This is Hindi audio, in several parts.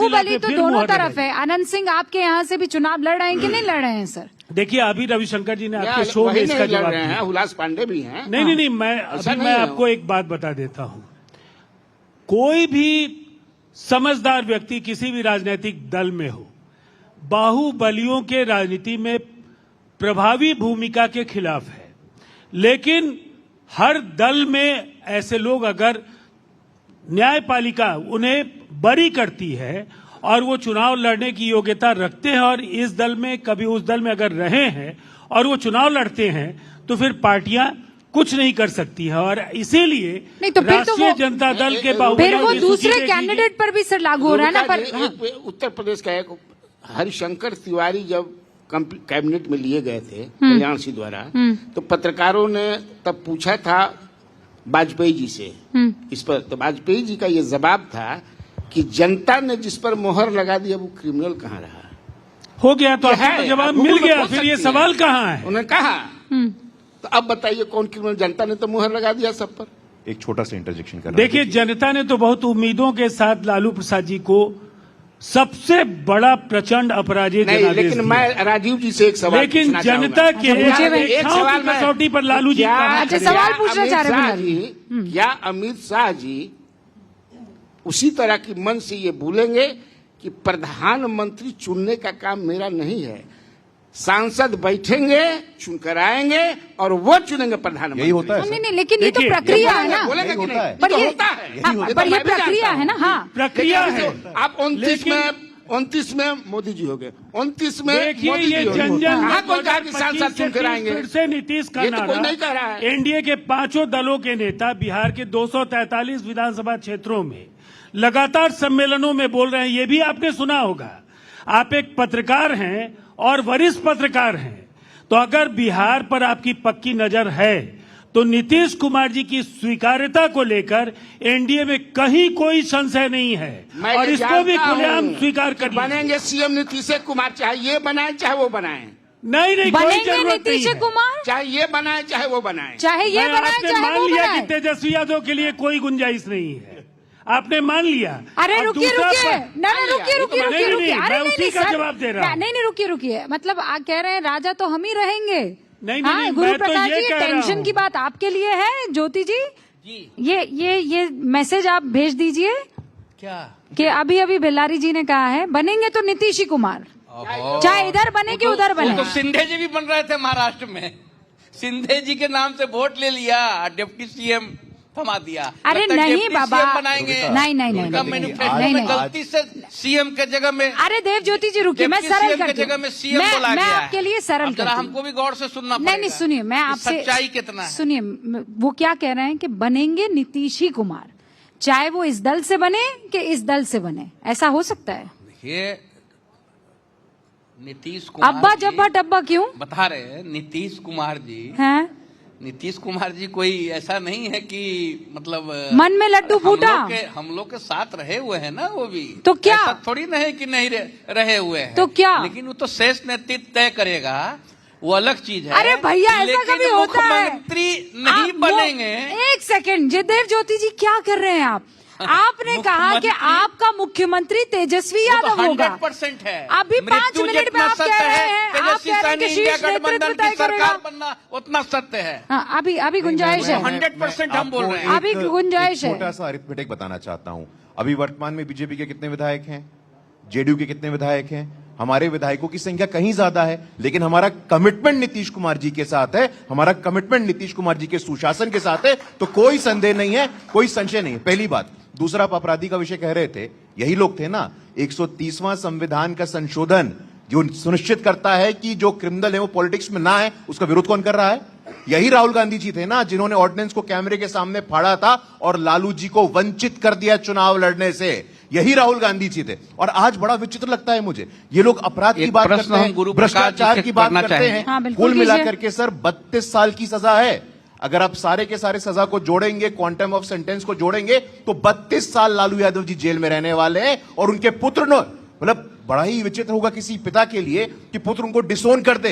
बाहुबली तो दोनों तरफ है। आनंद सिंह आपके यहाँ से भी चुनाव लड़ रहे हैं कि नहीं लड़ रहे हैं सर? देखिए, अभी रविशंकर जी ने आपके शो में इसका जवाब दिया। हुलास पांडे भी हैं। नहीं, मैं आपको एक बात बता देता हूं। कोई भी समझदार व्यक्ति किसी भी राजनीतिक दल में हो, बाहुबलियों के राजनीति में प्रभावी भूमिका के खिलाफ है। लेकिन हर दल में ऐसे लोग, अगर न्यायपालिका उन्हें बरी करती है और वो चुनाव लड़ने की योग्यता रखते हैं और इस दल में कभी उस दल में अगर रहे हैं और वो चुनाव लड़ते हैं, तो फिर पार्टियां कुछ नहीं कर सकती है। और इसीलिए तो राष्ट्रीय जनता दल के फिर वो दूसरे कैंडिडेट पर भी सर लागू हो रहा है ना। पर उत्तर प्रदेश का एक हरिशंकर तिवारी जब कैबिनेट में लिए गए थे कल्याण सिंह द्वारा, तो पत्रकारों ने तब पूछा था वाजपेयी जी से इस पर, तो वाजपेयी जी का ये जवाब था कि जनता ने जिस पर मोहर लगा दिया वो क्रिमिनल कहाँ रहा। हो गया तो आपको जवाब मिल गया, फिर ये सवाल कहाँ है? उन्होंने कहा। तो अब बताइए कौन क्रिमिनल? जनता ने तो मोहर लगा दिया सब पर। एक छोटा सा इंटरजेक्शन कर देखिए, जनता ने तो बहुत उम्मीदों के साथ लालू प्रसाद जी को सबसे बड़ा प्रचंड अपराजित नहीं, लेकिन मैं राजीव जी से एक सवाल, लेकिन जनता के एक सवाल कसौटी पर लालू जी सवाल पूछना चाह रहे हैं। क्या अमित शाह जी उसी तरह की मन से ये बोलेंगे कि प्रधानमंत्री चुनने का काम मेरा नहीं है, सांसद बैठेंगे, चुनकर आएंगे और वो चुनेंगे प्रधानमंत्री? यही होता है। नहीं, लेकिन ये तो प्रक्रिया है ना। बोलेंगे कि नहीं? पर ये होता है, पर ये प्रक्रिया है ना। हाँ, प्रक्रिया है। आप 29 में मोदी जी हो गए, 29 में मोदी ये जी हो गए। जन हाँ, कोई कहा कि सांसद चुनकर आएंगे? फिर से नीतीश का ये तो कोई नारा, नहीं कह रहा है। एनडीए के 5 दलों के नेता बिहार के 243 विधानसभा क्षेत्रों में लगातार सम्मेलनों में बोल रहे हैं। ये भी आपने सुना होगा। आप एक पत्रकार हैं और वरिष्ठ पत्रकार हैं, तो अगर बिहार पर आपकी पक्की नजर है तो नीतीश कुमार जी की स्वीकार्यता को लेकर एनडीए में कहीं कोई संशय नहीं है और इसको भी खुलेआम स्वीकार कर बनेंगे सीएम नीतीश कुमार, चाहे ये बनाए चाहे वो बनाए। नहीं, बनेंगे नीतीश कुमार, चाहे ये बनाए चाहे वो बनाए, चाहे ये बनाए चाहे मान वो लिया बनाए। कि तेजस्वी यादव के लिए कोई गुंजाइश नहीं है, आपने मान लिया। अरे रुकिए, रुकिए। मैं उसी का जवाब दे रहा हूँ। नहीं, रुकिए। मतलब आप कह रहे हैं राजा तो हम ही रहेंगे। नहीं, गुरु मैं तो प्रकाश ये जी, कह रहा टेंशन हूँ। की बात आपके लिए है। ज्योति जी, ये मैसेज आप भेज दीजिए क्या कि अभी बेल्लारी जी ने कहा है बनेंगे तो नीतीश कुमार, चाहे इधर बने कि उधर बने। तो सिंधे जी भी बन रहे थे महाराष्ट्र में, सिंधे जी के नाम से वोट ले लिया, डिप्टी सीएम थमा दिया। अरे नहीं बाबा, बनाएंगे। नहीं, गलती से सीएम के जगह में। अरे देव ज्योति जी रुकिए, मैं सरल करती हूँ। जगह में सीएम बोला गया मैं है। आपके लिए सरल करती हूँ। हमको भी गौर से सुनना पड़ेगा। नहीं, सुनिए, मैं आपसे सच्चाई कितना है। सुनिए, वो क्या कह रहे हैं कि बनेंगे नीतीश ही कुमार, चाहे वो इस दल से बने कि इस दल से बने, ऐसा हो सकता है? ये नीतीश कुमार अब्बा जब्बा टब्बा क्यों बता रहे हैं? नीतीश कुमार जी हैं? नीतीश कुमार जी कोई ऐसा नहीं है कि मतलब मन में लड्डू फूटा। हम लोग के साथ रहे हुए हैं ना, वो भी तो क्या? ऐसा थोड़ी नहीं है कि नहीं रहे हुए हैं। तो क्या? लेकिन वो तो शेष नेतृत्व तय करेगा, वो अलग चीज है। अरे भैया, ऐसा कभी होता है? मुख्यमंत्री नहीं बनेंगे। एक सेकंड, जयदेव ज्योति जी क्या कर रहे हैं आप? आपने कहा कि आपका मुख्यमंत्री तेजस्वी यादव होगा। 100% है। अभी 5 मिनट में आप कह रहे हैं, आप कह रहे हैं कि शीर्ष नेतृत्व तय करेगा। बनना उतना सत्य है। हाँ, अभी गुंजाइश है। 100% हम बोल रहे हैं। अभी गुंजाइश है। छोटा सा अरिथमेटिक बताना चाहता हूं। अभी वर्तमान में बीजेपी के कितने विधायक हैं, जेडीयू के कितने विधायक हैं? हमारे विधायकों की संख्या कहीं ज्यादा है, लेकिन हमारा कमिटमेंट नीतीश कुमार जी के साथ है, हमारा कमिटमेंट नीतीश कुमार जी के सुशासन के साथ है, तो कोई संदेह नहीं है, कोई संशय नहीं है। पहली बात। दूसरा, आप अपराधी का विषय कह रहे थे, यही लोग थे ना। 130वां संविधान का संशोधन जो सुनिश्चित करता है कि जो क्रिमिनल है वो पॉलिटिक्स में ना है, उसका विरोध कौन कर रहा है? यही राहुल गांधी जी थे ना, जिन्होंने ऑर्डिनेंस को कैमरे के सामने फाड़ा था और लालू जी को वंचित कर दिया चुनाव लड़ने से। यही राहुल गांधी जी थे। और आज बड़ा विचित्र लगता है मुझे, ये लोग अपराध की बात करते हैं, भ्रष्टाचार की बात करते हैं। कुल मिलाकर के सर 32 साल की सजा है। अगर आप सारे के सारे सजा को जोड़ेंगे, क्वांटम ऑफ सेंटेंस को जोड़ेंगे, तो 32 साल लालू यादव जी जेल में रहने वाले हैं। और उनके पुत्र ने, मतलब बड़ा ही विचित्र होगा किसी पिता के लिए कि पुत्र उनको डिसोन कर दे।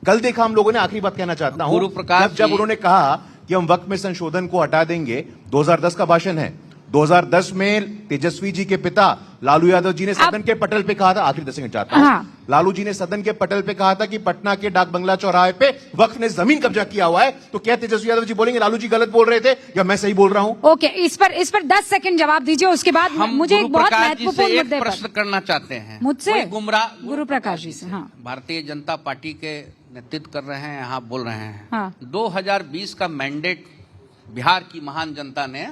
कल देखा हम लोगों ने, आखिरी बात कहना चाहता हूं, जब उन्होंने कहा कि हम वक्त में संशोधन को हटा देंगे, 2010 का भाषण है, 2010 में तेजस्वी जी के पिता लालू यादव जी ने सदन के पटल पे कहा था, आखिरी 10 सेकंड चाहता हूं, हाँ। लालू जी ने सदन के पटल पे कहा था कि पटना के डाक बंगला चौराहे पे वक्फ ने जमीन कब्जा किया हुआ है। तो क्या तेजस्वी यादव जी बोलेंगे लालू जी गलत बोल रहे थे या मैं सही बोल रहा हूं? ओके, इस पर 10 सेकंड जवाब दीजिए, उसके बाद हम मुझे एक बहुत गुरुप्रकाश जी से महत्वपूर्ण एक मुद्दे प्रश्न पर करना चाहते हैं। मुझसे? कोई गुमराह गुरुप्रकाश जी से, हाँ। भारतीय जनता पार्टी के नेतृत्व कर रहे हैं, यहाँ बोल रहे हैं। हाँ। 2020 का मैंडेट बिहार की महान जनता ने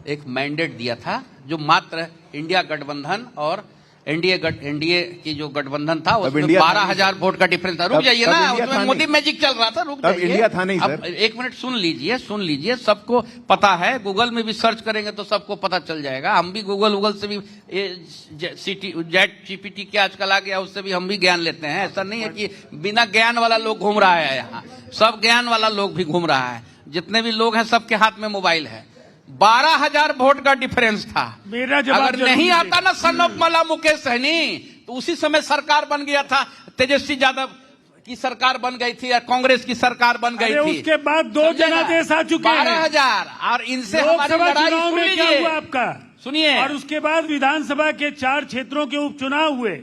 एक मैंडेट दिया था, जो मात्र इंडिया गठबंधन और एनडीए की जो गठबंधन था उसमें इंडिया था 12,000 वोट का डिफरेंस था। रुक जाइए ना, उसमें मोदी मैजिक चल रहा था। रुक तब जाइए, इंडिया था नहीं, अब सर। एक मिनट सुन लीजिए, सबको पता है। गूगल में भी सर्च करेंगे तो सबको पता चल जाएगा। हम भी गूगल से भी जेट जीपीटी के आजकल आ गया, उससे भी हम भी ज्ञान लेते हैं। ऐसा नहीं है कि बिना ज्ञान वाला लोग घूम रहा है यहाँ, सब ज्ञान वाला लोग भी घूम रहा है। जितने भी लोग हैं सबके हाथ में मोबाइल है। 12,000 वोट का डिफरेंस था। मेरा जवाब अगर जरूर नहीं दीजिए। आता ना सन ऑफ मला मुकेश सहनी, तो उसी समय सरकार बन गया था। तेजस्वी यादव की सरकार बन गई थी और कांग्रेस की सरकार बन गई अरे थी। उसके बाद 2 समझे ना? जनादेश आ चुके हैं। 12,000 और इनसे हमारी लोकसभा लड़ाई चुनाव सुन में क्या लीजिए। हुआ आपका? सुनिए, और उसके बाद विधानसभा के 4 क्षेत्रों के उपचुनाव हुए,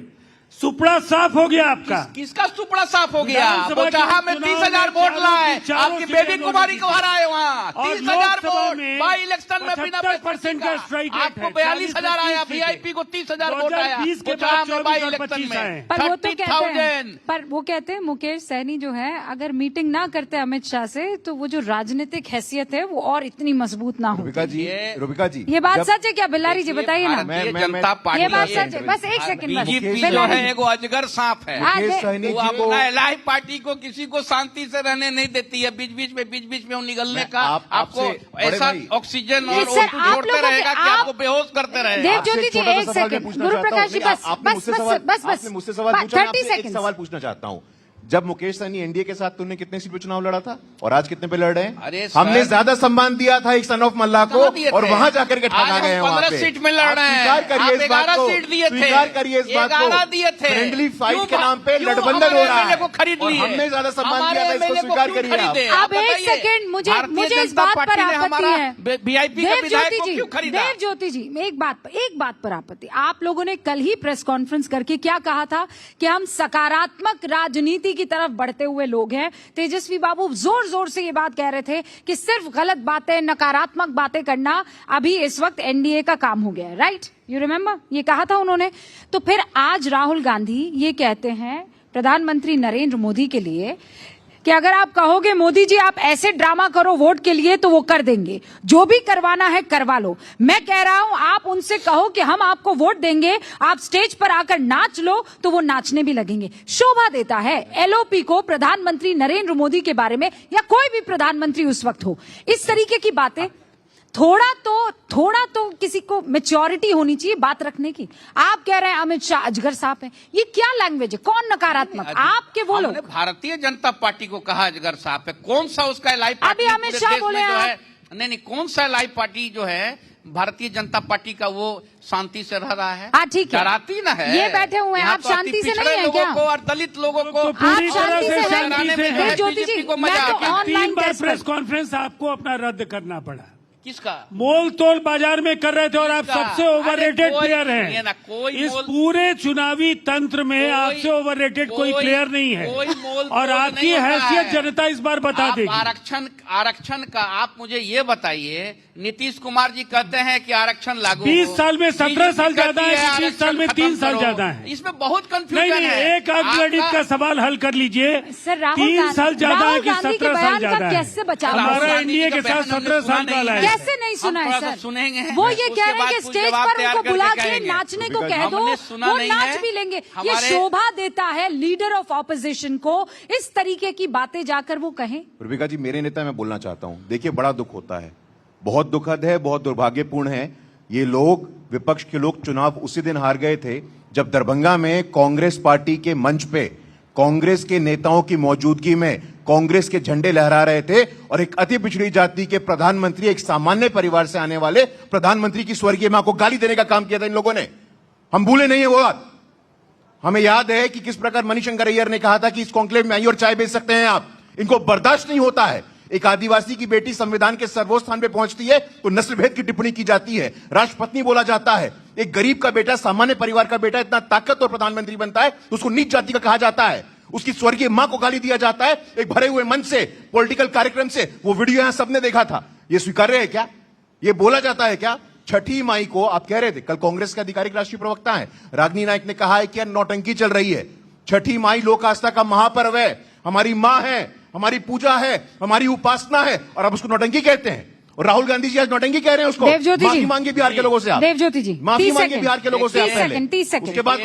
सुपड़ा साफ हो गया आपका। किसका सुपड़ा साफ हो गया? विधानसभा वो जहां में के 30,000 चुनाव वोट में लाए, चारों आपकी सीटें बेबी कुमारी को हराए वहां। और 30,000 लोकसभा वोट में बाई इलेक्शन में बिना 75% का स्ट्राइक रेट आपको है। 42,000 आया, 40 वीआईपी को 30,000 वोट आया। 2020 के वो जहां बाद में बाई 24 और इलेक्शन 25 आए। में पर वो तो कहते हैं, 30,000। पर वो कहते हैं मुकेश सहनी जो है, अगर मीटिंग ना करते अमित शाह से तो वो जो राजनीतिक हैसियत है वो और इतनी मजबूत ना हो। रुबिका जी, ये बात जब- सच है क्या बिल्लारी जी? बताइए ना। भारतीय मैं- जनता पार्टी ये बात सच है, बस एक सेकंड बस। बीजेपी जो बिल्लारी है जी। एगो अजगर सांप है। हाँ, सहनी वो जी को अपना इलाही पार्टी को किसी को शांति से रहने नहीं देती है। बीच बीच में निकलने का आपको आपसे ऐसा बड़े भाई, ऑक्सीजन और इससे O2 आप छोड़ते लोगों के- रहेगा कि आप- आपको बेहोश करते रहेगा। देव आपसे ज्योति एक जी, छोटा सा एक सवाल मैं सेकंड। पूछना गुरुप्रकाश चाहता जी, हूं। बस, नहीं, आपने बस, मुझसे बस, सवाल- बस, बस। आपने मुझसे सवाल पूछा, 30 आपसे एक seconds। सवाल पूछना चाहता हूं। जब मुकेश सहनी एनडीए के साथ तुमने कितने सीट पे चुनाव लड़ा था और आज कितने पे लड़ रहे हैं? अरे सर, हमने ज्यादा सम्मान दिया था एक सन ऑफ मल्ला को कहाँ दिए और थे? वहां जाकर के आज ठगा हम गए हैं वहां 15 पे। सीट में लड़ आप रहे हैं। स्वीकार करिए आप इस बात 11 को, सीट दिए थे। स्वीकार करिए इस बात 11 को। दिए थे। फ्रेंडली फाइट क्यों के नाम पे क्यों गठबंधन हमारे हो रहा MLA है को खरीद और लिए? हमने ज्यादा सम्मान हमारे दिया था, इसको MLA को स्वीकार क्यों करिए आप। खरीदे? अब एक बताइए। सेकंड, मुझे भारतीय इस जनता बात पर पार्टी ने आपत्ति हमारा है। वीआईपी के विधायक को क्यों खरीदा? देव ज्योति जी, एक बात पर आपत्ति। आप लोगों ने कल ही प्रेस कॉन्फ्रेंस करके क्या कहा था कि हम सकारात्मक राजनीति की तरफ बढ़ते हुए लोग हैं। तेजस्वी बाबू जोर जोर से ये बात कह रहे थे कि सिर्फ गलत बातें, नकारात्मक बातें करना अभी इस वक्त एनडीए का काम हो गया है। राइट, यू रिमेम्बर, ये कहा था उन्होंने। तो फिर आज राहुल गांधी ये कहते हैं प्रधानमंत्री नरेंद्र मोदी के लिए कि अगर आप कहोगे मोदी जी आप ऐसे ड्रामा करो वोट के लिए तो वो कर देंगे, जो भी करवाना है करवा लो। मैं कह रहा हूं आप उनसे कहो कि हम आपको वोट देंगे, आप स्टेज पर आकर नाच लो, तो वो नाचने भी लगेंगे। शोभा देता है एलओपी को प्रधानमंत्री नरेंद्र मोदी के बारे में, या कोई भी प्रधानमंत्री उस वक्त हो, इस तरीके की बातें। थोड़ा तो किसी को मैच्योरिटी होनी चाहिए बात रखने की। आप कह रहे हैं अमित शाह अजगर सांप है, ये क्या लैंग्वेज है? कौन नकारात्मक? आपके वो लोग। हमने भारतीय जनता पार्टी को कहा अजगर सांप है। कौन सा उसका एलआई अभी पार्टी अमित पूरे शाह देश में बोले जो आप। है, नहीं कौन सा एलआई पार्टी जो है भारतीय जनता पार्टी का वो शांति से रह रहा है? हाँ, ठीक है। डराती ना है। ये बैठे हुए हैं, यहाँ आप तो शांति से पिछड़े नहीं है लोगों क्या? को और दलित लोगों को तो पूरी आप तरह शांति से से शांति हैं। से देव हैं। ज्योति जी, बीजेपी को मैं मजा तो आ गया। ऑनलाइन 3 बार टेस्ट प्रेस पर- कॉन्फ्रेंस आपको अपना रद्द करना पड़ा। किसका? मोल तोल बाजार में कर रहे थे और आप किसका? सबसे ओवररेटेड अरे कोई- प्लेयर ये ना, हैं। कोई इस मोल- पूरे चुनावी तंत्र में कोई- आपसे ओवररेटेड कोई कोई- प्लेयर नहीं है कोई मोल और तोल आपकी नहीं होता हैसियत है। जनता इस बार बता आप देगी। आरक्षण का आप मुझे ये बताइए, नीतीश कुमार जी कहते हैं कि आरक्षण लागू 20 हो। साल में 17 साल बीजेपी ज्यादा है, कहती 25 साल में आरक्षण 3 खत्म साल करो। ज्यादा है। इसमें बहुत नहीं कंफ्यूजन नहीं, है। एक आग गणित का सवाल हल कर लीजिए। सर, राहुल 3 गांधी- साल ज्यादा है राहुल कि गांधी के 17 साल बयान का ज्यादा है? कैसे बचाव? हमारा राहुल गांधी एनडीए का के साथ बयान हमने 17 साल सुना वाला नहीं है। है। कैसे नहीं सुना हम है थोड़ा सा सर? सुनेंगे। वो ये उसके कह रहे हैं बाद कि कुछ स्टेज जवाब पर तैयार उनको करके बुला के कहेंगे। नाचने को कह दो, हमने सुना वो नहीं नाच है। भी लेंगे। ये हमारे- शोभा देता है लीडर ऑफ ऑपोजिशन को इस तरीके की बातें जाकर वो कहें। रुबिका जी, मेरे नेता मैं बोलना चाहता हूं, देखिए बड़ा दुख होता है, बहुत दुखद है, बहुत दुर्भाग्यपूर्ण है। ये लोग, विपक्ष के लोग चुनाव उसी दिन हार गए थे जब दरभंगा में कांग्रेस पार्टी के मंच पे कांग्रेस के नेताओं की मौजूदगी में कांग्रेस के झंडे लहरा रहे थे और एक अति पिछड़ी जाति के प्रधानमंत्री, एक सामान्य परिवार से आने वाले प्रधानमंत्री की स्वर्गीय मां को गाली देने का काम किया था इन लोगों ने। हम भूले नहीं है वो बात। हमें याद है कि किस प्रकार मणिशंकर अय्यर ने कहा था कि इस कॉन्क्लेव में आइए और चाय बेच सकते हैं आप। इनको बर्दाश्त नहीं होता है। एक आदिवासी की बेटी संविधान के सर्वोच्च स्थान पे पहुंचती है तो नस्ल भेद की टिप्पणी की जाती है, राष्ट्रपत्नी बोला जाता है। एक गरीब का बेटा, सामान्य परिवार का बेटा इतना ताकतवर प्रधानमंत्री बनता है तो उसको नीच जाति का कहा जाता है। उसकी स्वर्गीय मां को गाली दिया जाता है एक भरे हुए मन से, पॉलिटिकल कार्यक्रम से। वो वीडियो यहां सबने देखा था। ये स्वीकार्य है क्या? ये बोला जाता है क्या? छठी माई को आप कह रहे थे, कल कांग्रेस के आधिकारिक राष्ट्रीय प्रवक्ता हैं रागिनी नायक ने कहा है कि नौटंकी चल रही है। छठी माई लोक आस्था का महापर्व है, हमारी मां है, हमारी पूजा है, हमारी उपासना है, और अब उसको नौटंकी कहते हैं। और राहुल गांधी जी आज नौटंकी कह रहे हैं उसको। देवज्योति जी, माफी मांगे बिहार के लोगों से आप। देवज्योति जी, माफी 30 मांगे सेकंड, बिहार के लोगों से आप 30 पहले। Second, 30 second. उसके बाद